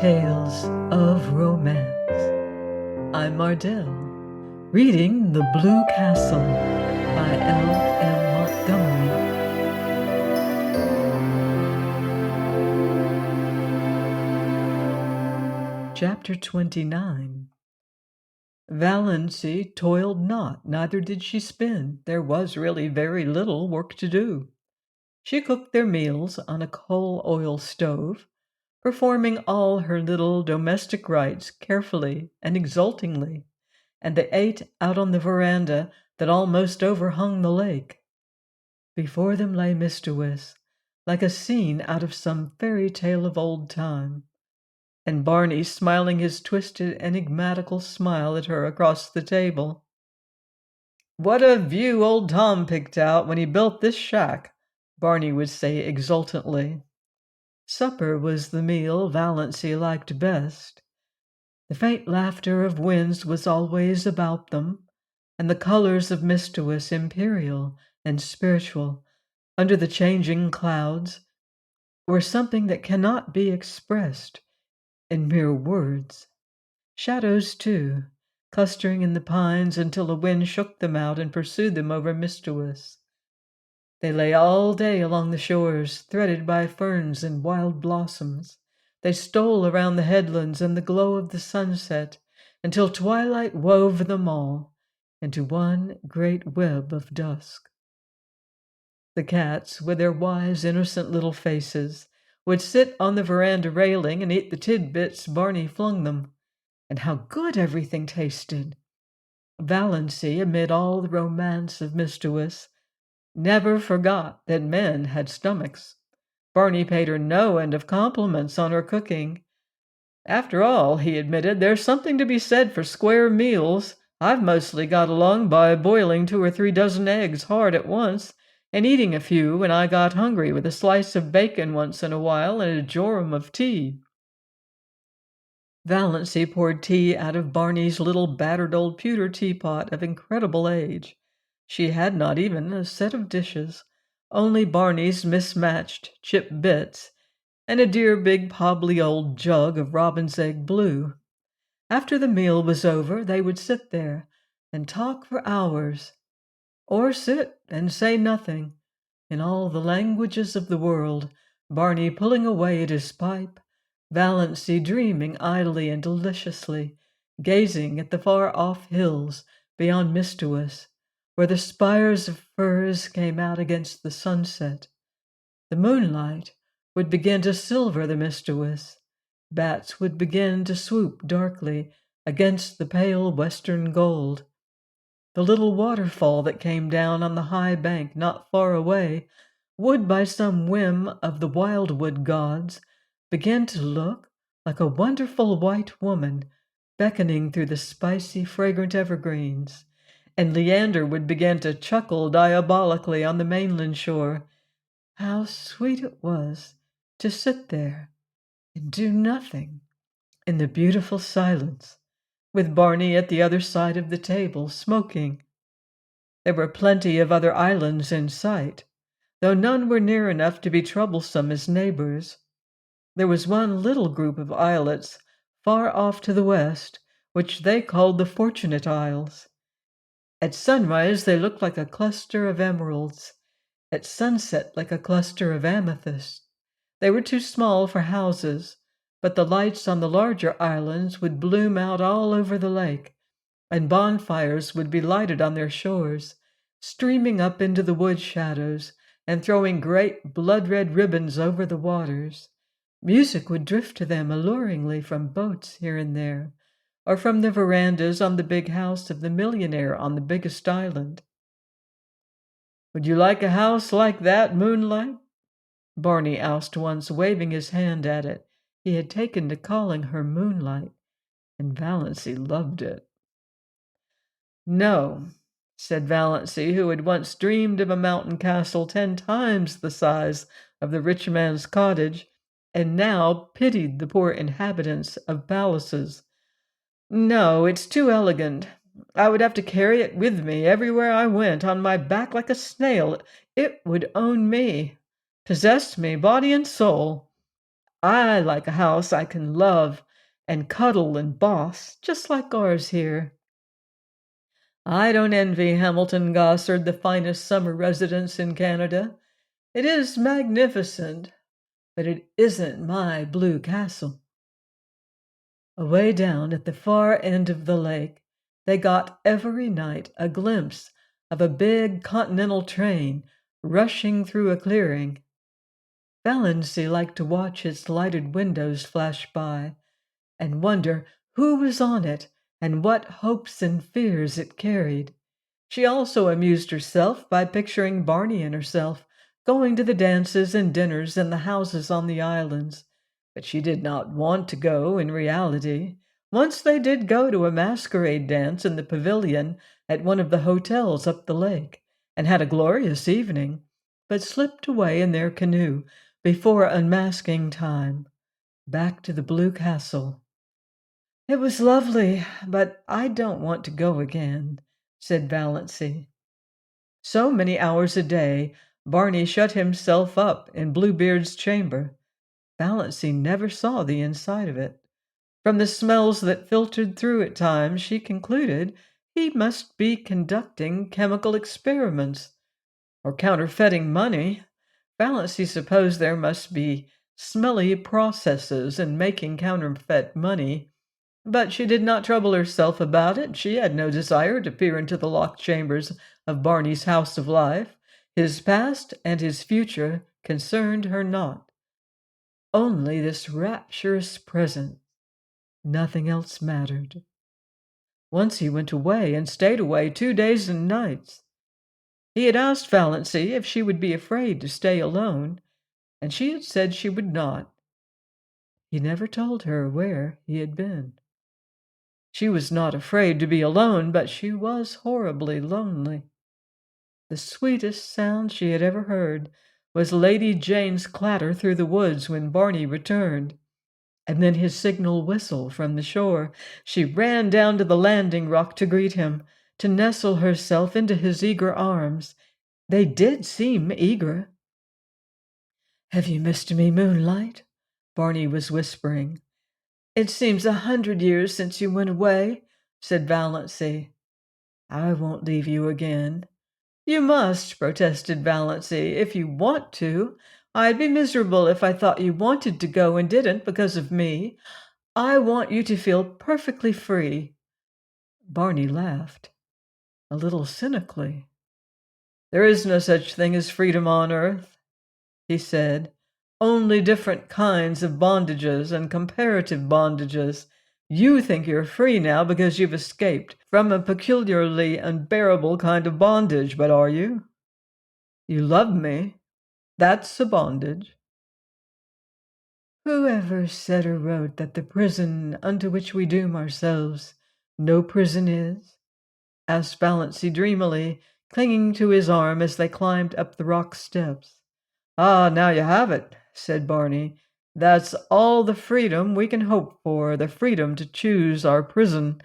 Tales of Romance. I'm Mardell, reading The Blue Castle by L.M. Montgomery. Chapter 29. Valancy toiled not, neither did she spin. There was really very little work to do. She cooked their meals on a coal-oil stove, performing all her little domestic rites carefully and exultingly, and they ate out on the veranda that almost overhung the lake. Before them lay Mistawis, like a scene out of some fairy tale of old time, and Barney smiling his twisted, enigmatical smile at her across the table. "What a view old Tom picked out when he built this shack," Barney would say exultantly. Supper was the meal Valancy liked best. The faint laughter of winds was always about them, and the colors of Mistawis imperial and spiritual under the changing clouds were something that cannot be expressed in mere words. Shadows, too, clustering in the pines until a wind shook them out and pursued them over Mistawis. They lay all day along the shores, threaded by ferns and wild blossoms. They stole around the headlands in the glow of the sunset until twilight wove them all into one great web of dusk. The cats, with their wise, innocent little faces, would sit on the veranda railing and eat the tidbits Barney flung them. And how good everything tasted! Valancy, amid all the romance of Mistawis, never forgot that men had stomachs. Barney paid her no end of compliments on her cooking. "After all," he admitted, "there's something to be said for square meals. I've mostly got along by boiling 2 or 3 dozen eggs hard at once, and eating a few when I got hungry, with a slice of bacon once in a while and a jorum of tea." Valancy poured tea out of Barney's little battered old pewter teapot of incredible age. She had not even a set of dishes, only Barney's mismatched chip bits and a dear big pobbly old jug of robin's egg blue. After the meal was over, they would sit there and talk for hours, or sit and say nothing, in all the languages of the world, Barney pulling away at his pipe, Valancy dreaming idly and deliciously, gazing at the far-off hills beyond Mistawis, where the spires of firs came out against the sunset. The moonlight would begin to silver the Mistawis. Bats would begin to swoop darkly against the pale western gold. The little waterfall that came down on the high bank not far away would, by some whim of the wildwood gods, begin to look like a wonderful white woman beckoning through the spicy, fragrant evergreens, and Leander would begin to chuckle diabolically on the mainland shore. How sweet it was to sit there and do nothing in the beautiful silence, with Barney at the other side of the table, smoking. There were plenty of other islands in sight, though none were near enough to be troublesome as neighbors. There was one little group of islets far off to the west, which they called the Fortunate Isles. At sunrise they looked like a cluster of emeralds, at sunset like a cluster of amethysts. They were too small for houses, but the lights on the larger islands would bloom out all over the lake, and bonfires would be lighted on their shores, streaming up into the wood shadows and throwing great blood-red ribbons over the waters. Music would drift to them alluringly from boats here and there, or from the verandas on the big house of the millionaire on the biggest island. "Would you like a house like that, Moonlight?" Barney asked once, waving his hand at it. He had taken to calling her Moonlight, and Valancy loved it. "No," said Valancy, who had once dreamed of a mountain castle 10 times the size of the rich man's cottage, and now pitied the poor inhabitants of palaces. "No, it's too elegant. I would have to carry it with me everywhere I went, on my back like a snail. It would own me, possess me, body and soul. I like a house I can love and cuddle and boss, just like ours here. I don't envy Hamilton Gossard the finest summer residence in Canada. It is magnificent, but it isn't my blue castle. Away down at the far end of the lake, they got every night a glimpse of a big continental train rushing through a clearing. Valancy liked to watch its lighted windows flash by and wonder who was on it and what hopes and fears it carried. She also amused herself by picturing Barney and herself going to the dances and dinners in the houses on the islands. But she did not want to go in reality. Once they did go to a masquerade dance in the pavilion at one of the hotels up the lake, and had a glorious evening, but slipped away in their canoe before unmasking time, back to the Blue Castle. It was lovely, but I don't want to go again, said Valancy. So many hours a day, Barney shut himself up in Bluebeard's chamber. Valancy never saw the inside of it. From the smells that filtered through at times, she concluded he must be conducting chemical experiments or counterfeiting money. Valancy supposed there must be smelly processes in making counterfeit money, but she did not trouble herself about it. She had no desire to peer into the locked chambers of Barney's house of life. His past and his future concerned her not. Only this rapturous present. Nothing else mattered. Once he went away and stayed away 2 days and nights. He had asked Valancy if she would be afraid to stay alone, and she had said she would not. He never told her where he had been. She was not afraid to be alone, but she was horribly lonely. The sweetest sound she had ever heard was Lady Jane's clatter through the woods when Barney returned, and then his signal whistle from the shore. She ran down to the landing rock to greet him, to nestle herself into his eager arms. They did seem eager. "Have you missed me, Moonlight?" Barney was whispering. "It seems 100 years since you went away," said Valancy. "I won't leave you again." "You must," protested Valancy, "if you want to. I'd be miserable if I thought you wanted to go and didn't because of me. I want you to feel perfectly free." Barney laughed, a little cynically. "There is no such thing as freedom on earth," he said. "Only different kinds of bondages and comparative bondages. You think you're free now because you've escaped from a peculiarly unbearable kind of bondage, but are you? You love me. That's a bondage." "Whoever said or wrote that the prison unto which we doom ourselves no prison is?" asked Valancy dreamily, clinging to his arm as they climbed up the rock steps. "Ah, now you have it," said Barney. "That's all the freedom we can hope for, the freedom to choose our prison.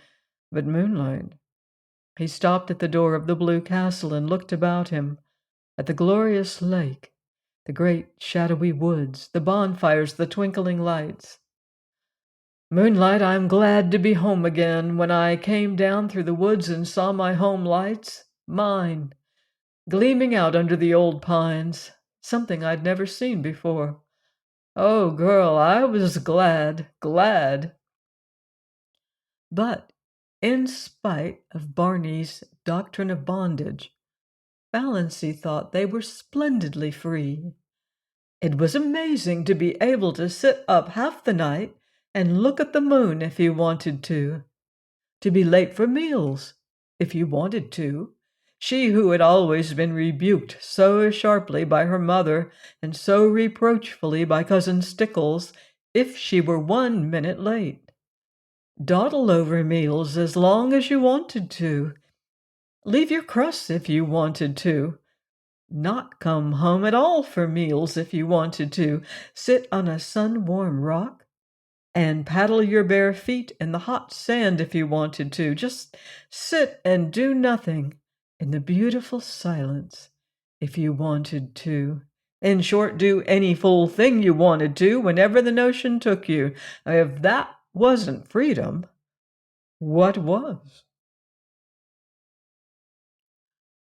But Moonlight—" He stopped at the door of the Blue Castle and looked about him, at the glorious lake, the great shadowy woods, the bonfires, the twinkling lights. "Moonlight, I'm glad to be home again. When I came down through the woods and saw my home lights, mine, gleaming out under the old pines, something I'd never seen before. Oh, girl, I was glad, glad." But in spite of Barney's doctrine of bondage, Valancy thought they were splendidly free. It was amazing to be able to sit up half the night and look at the moon if you wanted to be late for meals if you wanted to. She who had always been rebuked so sharply by her mother and so reproachfully by Cousin Stickles if she were 1 minute late. Dawdle over meals as long as you wanted to. Leave your crusts if you wanted to. Not come home at all for meals if you wanted to. Sit on a sun-warm rock and paddle your bare feet in the hot sand if you wanted to. Just sit and do nothing in the beautiful silence if you wanted to. In short, do any fool thing you wanted to whenever the notion took you. If that wasn't freedom, what was?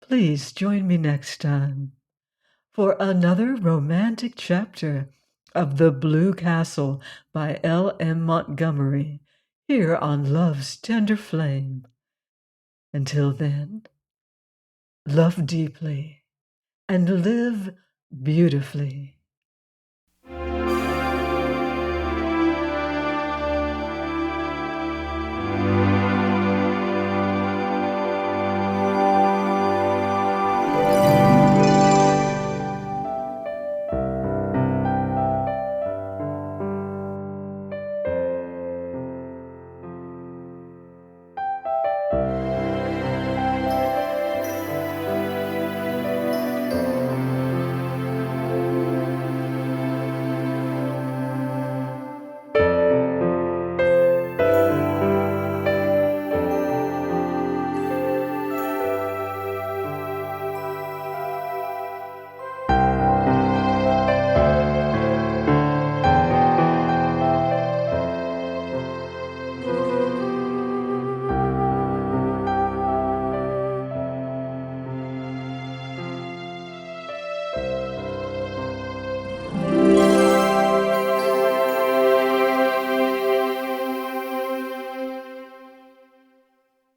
Please join me next time for another romantic chapter of The Blue Castle by L.M. Montgomery, here on Love's Tender Flame. Until then, love deeply and live beautifully.